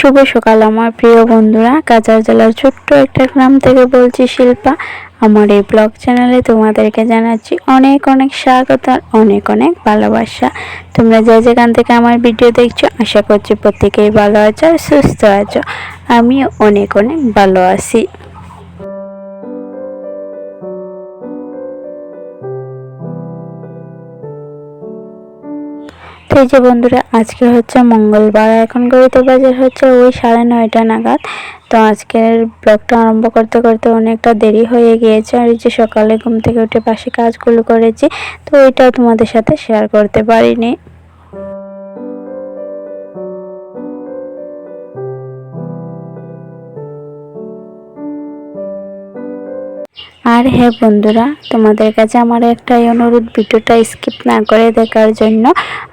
শুভ সকাল আমার প্রিয় বন্ধুরা। কাছাড় জেলার ছোট্ট একটা গ্রাম থেকে বলছি শিল্পা। আমার এই ব্লগ চ্যানেলে তোমাদেরকে জানাচ্ছি অনেক অনেক স্বাগত আর অনেক অনেক ভালোবাসা। তোমরা যে যেখান থেকে আমার ভিডিও দেখছো আশা করছি প্রত্যেকেই ভালো আছো আর সুস্থ আছো। আমিও অনেক অনেক ভালো আছি। তো এই যে বন্ধুরা, আজকে হচ্ছে মঙ্গলবার, এখন ঘড়িতে বাজে হচ্ছে ওই 9:30 নাগাদ। তো আজকের ব্লগটা আরম্ভ করতে করতে অনেকটা দেরি হয়ে গিয়েছে। আর এই যে সকালে ঘুম থেকে উঠে পাশে কাজগুলো করেছি, তো ওইটাও তোমাদের সাথে শেয়ার করতে পারিনি। আর হ্যাঁ বন্ধুরা, তোমাদের কাছে আমার একটাই অনুরোধ, ভিডিওটা স্কিপ না করে দেখার জন্য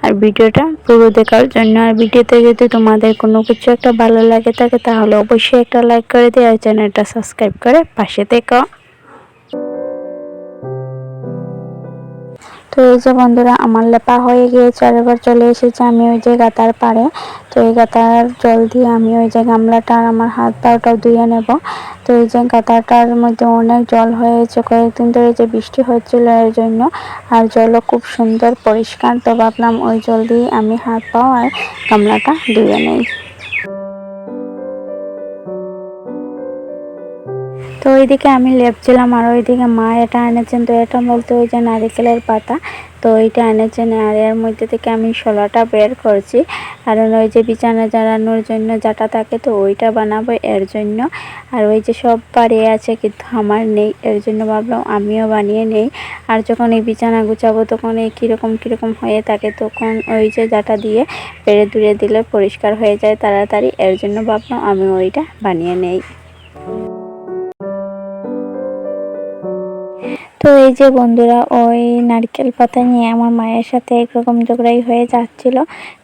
আর ভিডিওটা পুরো দেখার জন্য। আর ভিডিওতে যদি তোমাদের কোনো কিছু একটা ভালো লাগে থাকে তাহলে অবশ্যই একটা লাইক করে দিও আর চ্যানেলটা সাবস্ক্রাইব করে পাশে থেকো। তো এই যে বন্ধুরা, আমার লেপা হয়ে গিয়েছে আর এবার চলে এসেছে আমি ওই যে গাতার পাড়ে। তো এই গাতার জল দিয়ে আমি ওই যে গামলাটা আর আমার হাত পাটাও ধুয়ে নেব। তো এই যে গাতাটার মধ্যে অনেক জল হয়েছে, কয়েকদিন ধরে যে বৃষ্টি হচ্ছিল এর জন্য। আর জলও খুব সুন্দর পরিষ্কার, তো ভাবলাম ওই জল দিয়ে আমি হাত পাও আর গামলাটা ধুয়ে নেই। তো ওইদিকে আমি লেপছিলাম আর ওইদিকে মা এটা এনেছেন। তো এটা বলতে ওই যে নারিকেলের পাতা, তো ওইটা এনেছেন। আর এর মধ্যে থেকে আমি শোলাটা বের করছি, কারণ ওই যে বিছানা জ্বালানোর জন্য যাটা থাকে তো ওইটা বানাবো এর জন্য। আর ওই যে সব বাড়ি আছে কিন্তু আমার নেই, এর জন্য ভাবলাম আমিও বানিয়ে নেই। আর যখন এই বিছানা গুছাবো তখন এই কীরকম হয়ে থাকে, তখন ওই যে যাটা দিয়ে পেরে ধুয়ে দিলে পরিষ্কার হয়ে যায় তাড়াতাড়ি, এর জন্য ভাবলাম আমি ওইটা বানিয়ে নেই। তো এই যে বন্ধুরা, ওই নারকেল পাতা নিয়ে আমার মায়ের সাথে একরকম ঝগড়াই হয়ে যাচ্ছিল।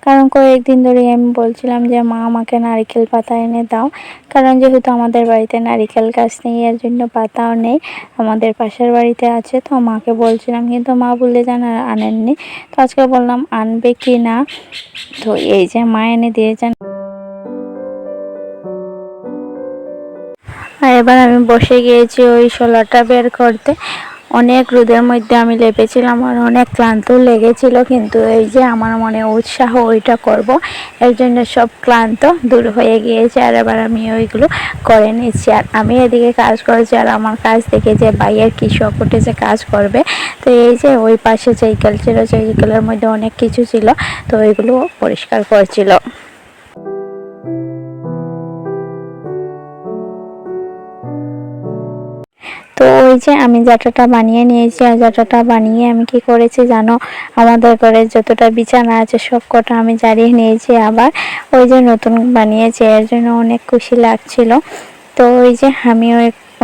কারণ কয়েকদিন ধরে আমি বলছিলাম যে মা আমাকে নারকেল পাতা এনে দাও, কারণ যেহেতু আমাদের বাড়িতে নারকেল গাছ নেই এর জন্য পাতাও নেই। আমাদের পাশের বাড়িতে আছে, তো মাকে বলছিলাম কিন্তু মা বললে যেন আনেননি। তো আজকে বললাম আনবে কি না, তো এই যে মা এনে দিয়েছেন। আর এবার আমি বসে গিয়েছি ওই শোলাটা বের করতে। অনেক রোদের মধ্যে আমি লেপেছিলাম আর অনেক ক্লান্ত লেগেছিল, কিন্তু এই যে আমার মনে উৎসাহ ওইটা করব, এর জন্য সব ক্লান্ত দূর হয়ে গিয়েছে। আর এবার আমি ওইগুলো করে নিচ্ছি আর আমি এদিকে কাজ করেছি। আর আমার কাজ দেখে যে ভাইয়ের কি শখ উঠেছে কাজ করবে, তো এই যে ওই পাশে সাইকেল ছিল, সাইকেলের মধ্যে অনেক কিছু ছিল, তো ওইগুলো পরিষ্কার করছিল। তো ওই যে আমি জাটাটা বানিয়ে নিয়েছি, আর জাটাটা বানিয়ে আমি কি করেছি জানো, আমাদের ঘরে যতটা বিছানা আছে সব কটা আমি ঝাড়িয়ে নিয়েছি। আবার ওই যে নতুন বানিয়েছি এর জন্য অনেক খুশি লাগছিল। তো ওই যে আমি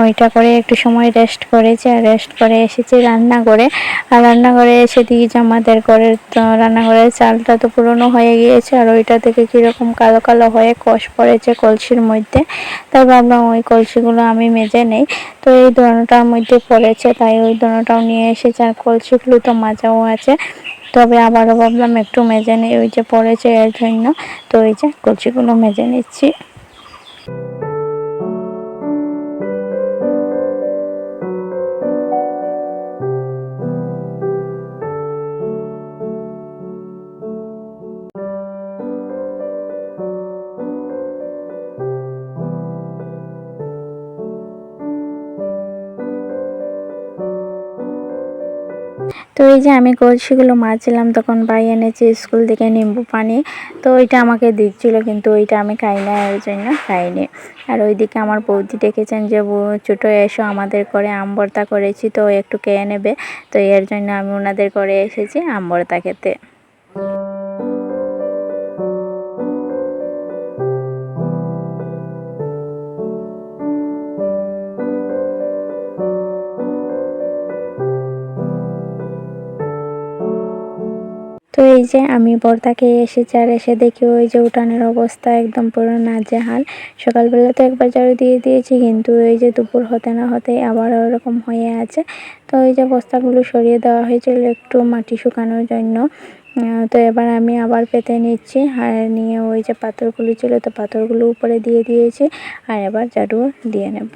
ওইটা করে একটু সময় রেস্ট করেছি আর রেস্ট করে এসেছি রান্নাঘরে। আর রান্নাঘরে এসে দিই যে আমাদের ঘরের রান্নাঘরের চালটা তো পুরনো হয়ে গিয়েছে আর ওইটা থেকে কীরকম কালো কালো হয়ে কষ পড়েছে কলসির মধ্যে। তাই ভাবলাম ওই কলসিগুলো আমি মেজে নেই। তো এই দোনোটার মধ্যে পড়েছে, তাই ওই দোনোটাও নিয়ে এসেছে। আর কলসিগুলো তো মাজাও আছে, তবে আবারও ভাবলাম একটু মেজে নেই, ওই যে পড়েছে এর জন্য। তো ওই যে কলসিগুলো মেজে নিচ্ছি। তো এই যে আমি কলসিগুলো মাজছিলাম, তখন ভাই এনেছে স্কুল থেকে নিম্বু পানি। তো ওইটা আমাকে দিচ্ছিল, কিন্তু ওইটা আমি খাই না, এর জন্য খাইনি। আর ওইদিকে আমার বৌদি ডেকেছেন যে ছোটো এসো আমাদের করে আম ভর্তা করেছি, তো একটু খেয়ে নেবে। তো এর জন্য আমি ওনাদের করে এসেছি আম ভর্তা খেতে। তো এই যে আমি ভর্তা খেয়ে এসেছি আর এসে দেখি ওই যে উঠানের অবস্থা একদম পুরো নাজেহাল। সকালবেলা তো একবার ঝাড়ু দিয়ে দিয়েছি, কিন্তু এই যে দুপুর হতে না হতেই আবার ওরকম হয়ে আছে। তো এই যে বস্তাগুলো সরিয়ে দেওয়া হয়েছিল একটু মাটি শুকানোর জন্য। তো এবার আমি আবার পেতে নিচ্ছি, আর নিয়ে ওই যে পাথরগুলো ছিল তো পাথরগুলো উপরে দিয়ে দিয়েছি, আর এবার ঝাড়ু দিয়ে নেব।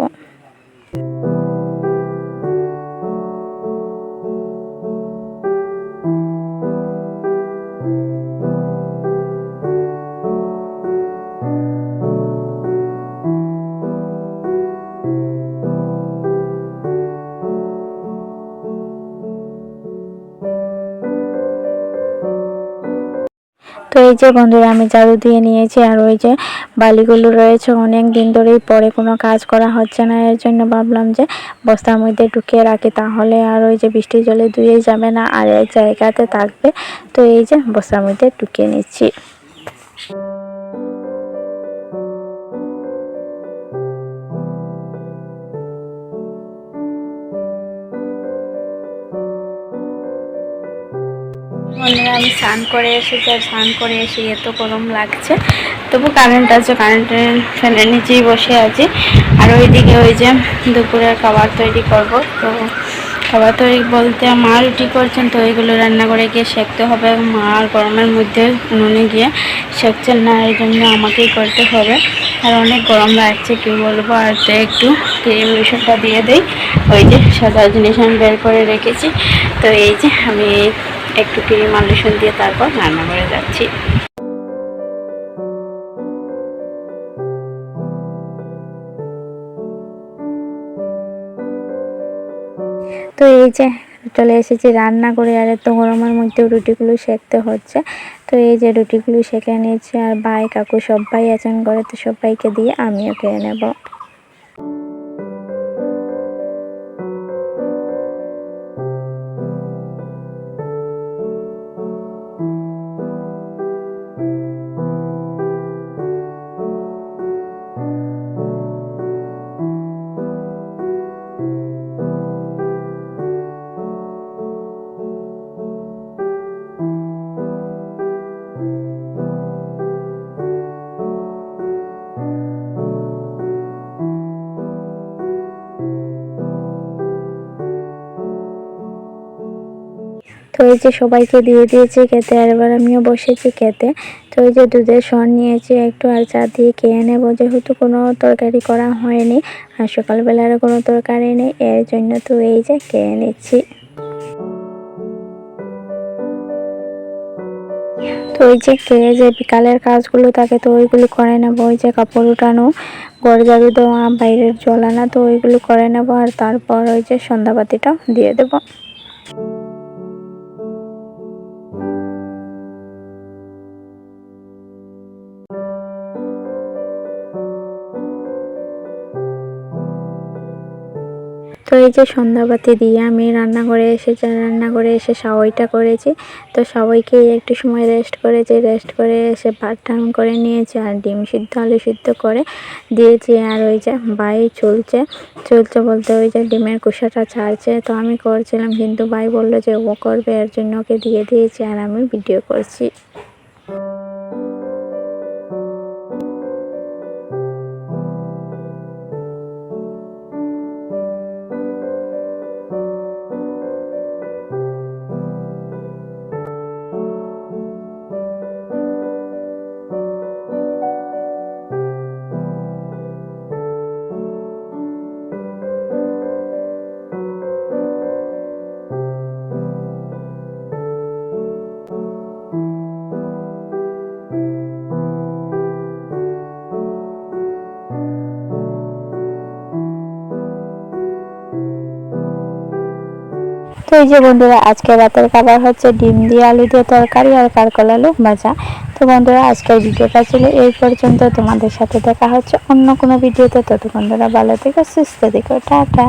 তো এই যে বন্ধুরা আমি ঝাড়ু দিয়ে নিয়েছি, আর ওই যে বালিগুলো রয়েছে অনেক দিন ধরেই পরে কোনো কাজ করা হচ্ছে না, এর জন্য ভাবলাম যে বস্তার মধ্যে ঢুকিয়ে রাখি, তাহলে আর ওই যে বৃষ্টির জলে ধুয়ে যাবে না আর এক জায়গাতে থাকবে। তো এই যে বস্তার মধ্যে ঢুকিয়ে নিচ্ছি। বন্ধুরা আমি স্নান করে এসেছি, আর স্নান করে এসে এত গরম লাগছে, তবু কারেন্ট আছে, কারেন্টের ফ্যানের নিচেই বসে আছি। আর ওইদিকে ওই যে দুপুরের খাবার তৈরি করব। তো খাবার তৈরি বলতে মা রুটি করছেন, তো ওইগুলো রান্না করে গিয়ে সেঁকতে হবে। মা আর গরমের মধ্যে উনুনে গিয়ে সেঁকছেন না, এই জন্য আমাকেই করতে হবে। আর অনেক গরম লাগছে কী বলবো। আর তো একটু ক্রিম লোশনটা দিয়ে দেই, ওই যে সাদা জিনিস আমি বের করে রেখেছি। তো এই যে আমি একটু ক্রিম আর লোশন দিয়ে তারপর রান্না করে যাচ্ছি। তো এই যে চলে এসেছি রান্না করে, আর এত গরমের মধ্যে রুটিগুলো সেঁকতে হচ্ছে। তো এই যে রুটিগুলো সেঁকে নিয়েছি, আর ভাই কাকু সবাই আছেন ঘরে, তো সবাইকে দিয়ে আমিও খেয়ে নেব। তো এই যে সবাইকে দিয়ে দিয়েছি খেতে, আর এবার আমিও বসেছি খেতে। তো এই যে দুধের সর নিয়েছি একটু, আর চা দিয়ে খেয়ে নেবো, যেহেতু কোনো তরকারি করা হয়নি আর সকালবেলার কোনো তরকারি নেই, এর জন্য তো এই যে খেয়ে নিচ্ছি। তো ওই যে খেয়ে যে বিকালের কাজগুলো থাকে তো ওইগুলো করে নেবো, ওই যে কাপড় উঠানো, ঘর ঝাড়ু দেওয়া, বাইরের জল আনা, তো ওইগুলো করে নেবো। আর তারপর ওই যে সন্ধ্যাবাতিটা দিয়ে দেবো। তো এই যে সন্ধ্যাবাতি দিয়ে আমি রান্নাঘরে এসে সাওয়াইটা করেছি। তো সবাইকে একটু সময় রেস্ট করেছি, রেস্ট করে এসে ভাত টান করে নিয়েছি, আর ডিম সিদ্ধ আলু সিদ্ধ করে দিয়েছি। আর ওই যে ভাই চলছে বলতে ওই যে ডিমের খোসাটা ছাড়ছে, তো আমি করছিলাম, কিন্তু ভাই বললো যে ও করবে, এর জন্য ওকে দিয়ে দিয়েছি, আর আমি ভিডিও করছি। তো এই যে বন্ধুরা আজকে রাতের খাবার হচ্ছে ডিম দিয়ে আলু দিয়ে তরকারি আর কারকল আলু ভাজা। তো বন্ধুরা আজকের ভিডিওটা ছিল এই পর্যন্ত, তোমাদের সাথে দেখা হচ্ছে অন্য কোনো ভিডিওতে। ততক্ষণ ধরে ভালো থেকো, সুস্থ থেকো, টাটা।